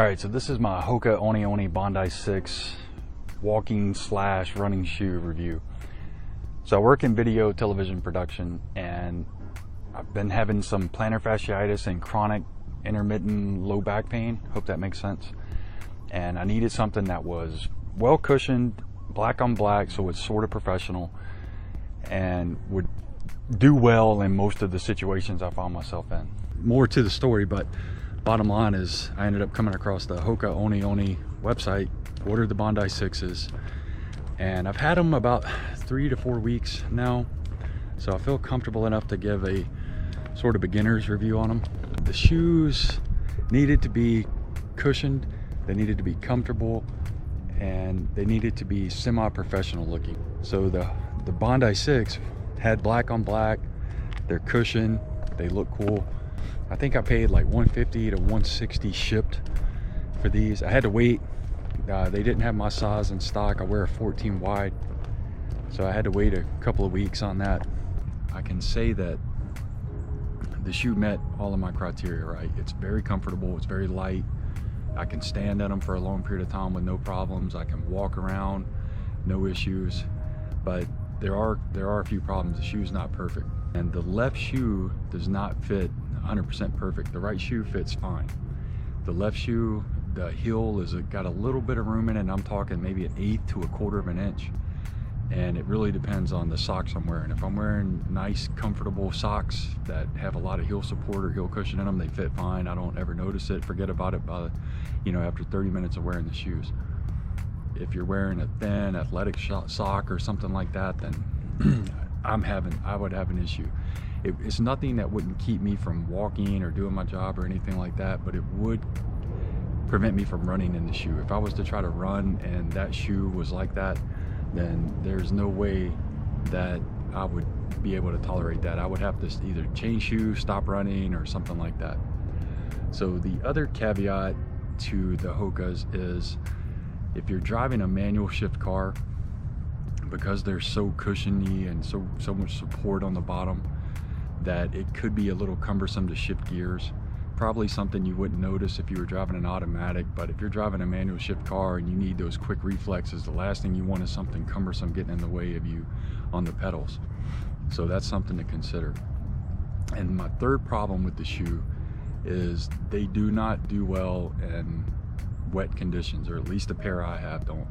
Alright, so this is my Hoka One One Bondi 6 walking / running shoe review. So I work in video television production, and I've been having some plantar fasciitis and chronic intermittent low back pain. Hope that makes sense. And I needed something that was well cushioned, black on black, so it's sort of professional and would do well in most of the situations I found myself in. More to the story, but bottom line is I ended up coming across the Hoka One One website, ordered the Bondi 6s, and I've had them about 3 to 4 weeks now, so I feel comfortable enough to give a sort of beginner's review on them. The shoes needed to be cushioned, they needed to be comfortable, and they needed to be semi-professional looking. So the Bondi 6 had black on black, they're cushioned, they look cool. I think I paid like $150 to $160 shipped for these. I had to wait. They didn't have my size in stock. I wear a 14 wide, so I had to wait a couple of weeks on that. I can say that the shoe met all of my criteria, right? It's very comfortable, it's very light. I can stand in them for a long period of time with no problems. I can walk around, no issues. But there are a few problems. The shoe's not perfect, and the left shoe does not fit 100% perfect. The right shoe fits fine. The left shoe, the heel is got a little bit of room in it, and I'm talking maybe 1/8 to 1/4 of an inch. And it really depends on the socks I'm wearing. If I'm wearing nice, comfortable socks that have a lot of heel support or heel cushion in them, they fit fine. I don't ever notice it. Forget about it by, after 30 minutes of wearing the shoes. If you're wearing a thin athletic sock or something like that, then I would have an issue. It's nothing that wouldn't keep me from walking or doing my job or anything like that, but it would prevent me from running in the shoe. If I was to try to run and that shoe was like that, then there's no way that I would be able to tolerate that. I would have to either change shoes, stop running, or something like that. So the other caveat to the Hokas is if you're driving a manual shift car, because they're so cushiony and so much support on the bottom, that it could be a little cumbersome to shift gears. Probably something you wouldn't notice if you were driving an automatic, but if you're driving a manual shift car and you need those quick reflexes, the last thing you want is something cumbersome getting in the way of you on the pedals. So that's something to consider. And my third problem with the shoe is they do not do well in wet conditions, or at least the pair I have don't.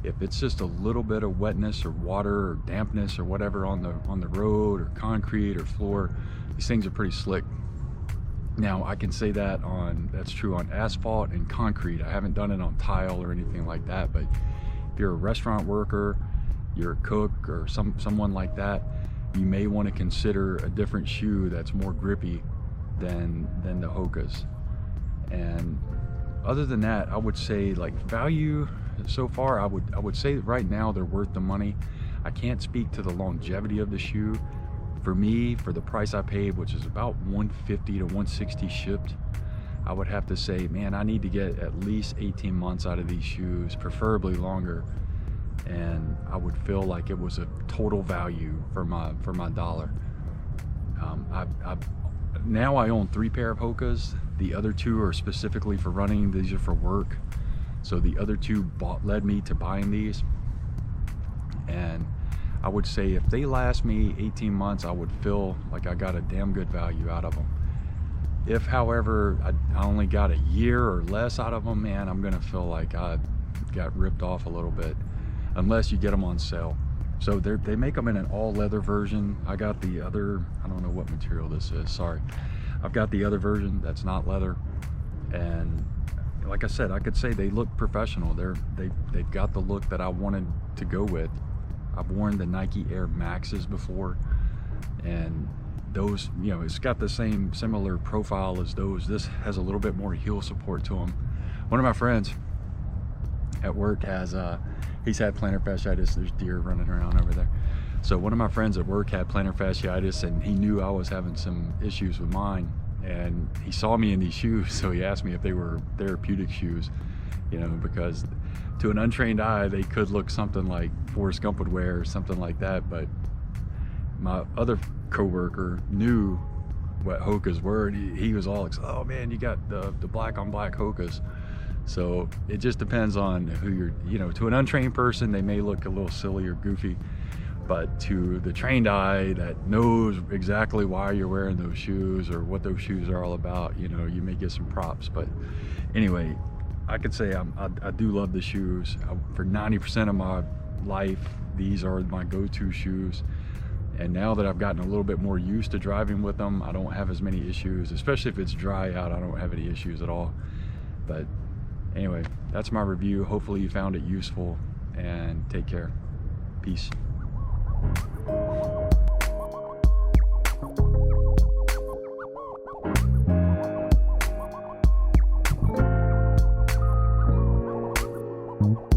If it's just a little bit of wetness or water or dampness or whatever on the road or concrete or floor, these things are pretty slick. Now I can say that's true on asphalt and concrete. I haven't done it on tile or anything like that, but if you're a restaurant worker, you're a cook, or someone like that, you may want to consider a different shoe that's more grippy than the Hokas. And other than that, I would say, like, value so far, I would say that right now they're worth the money. I can't speak to the longevity of the shoe. For me, for the price I paid, which is about $150 to $160 shipped, I would have to say, man, I need to get at least 18 months out of these shoes, preferably longer, and I would feel like it was a total value for my dollar. Now I own 3 pair of Hokas. The other 2 are specifically for running. These are for work. So the other 2 led me to buying these. And I would say if they last me 18 months, I would feel like I got a damn good value out of them. If, however, I only got a year or less out of them, man, I'm gonna feel like I got ripped off a little bit, unless you get them on sale. So they make them in an all leather version. I got the other, I don't know what material this is, sorry. I've got the other version that's not leather, and like I said, I could say they look professional. They've got the look that I wanted to go with. I've worn the Nike Air Maxes before, and those, it's got the similar profile as those. This has a little bit more heel support to them. One of my friends at work he's had plantar fasciitis. There's deer running around over there. So one of my friends at work had plantar fasciitis, and he knew I was having some issues with mine, and he saw me in these shoes, so he asked me if they were therapeutic shoes, because to an untrained eye they could look something like Forrest Gump would wear or something like that. But my other coworker knew what Hokas were, and he was all excited. Oh man, you got the black on black Hokas. So it just depends on who you're, you know, to an untrained person, they may look a little silly or goofy, but to the trained eye that knows exactly why you're wearing those shoes or what those shoes are all about, you know, you may get some props. But anyway, I could say I do love the shoes. For 90% of my life, these are my go-to shoes. And now that I've gotten a little bit more used to driving with them, I don't have as many issues, especially if it's dry out. I don't have any issues at all. But anyway, that's my review. Hopefully you found it useful, and take care. Peace. Thank you.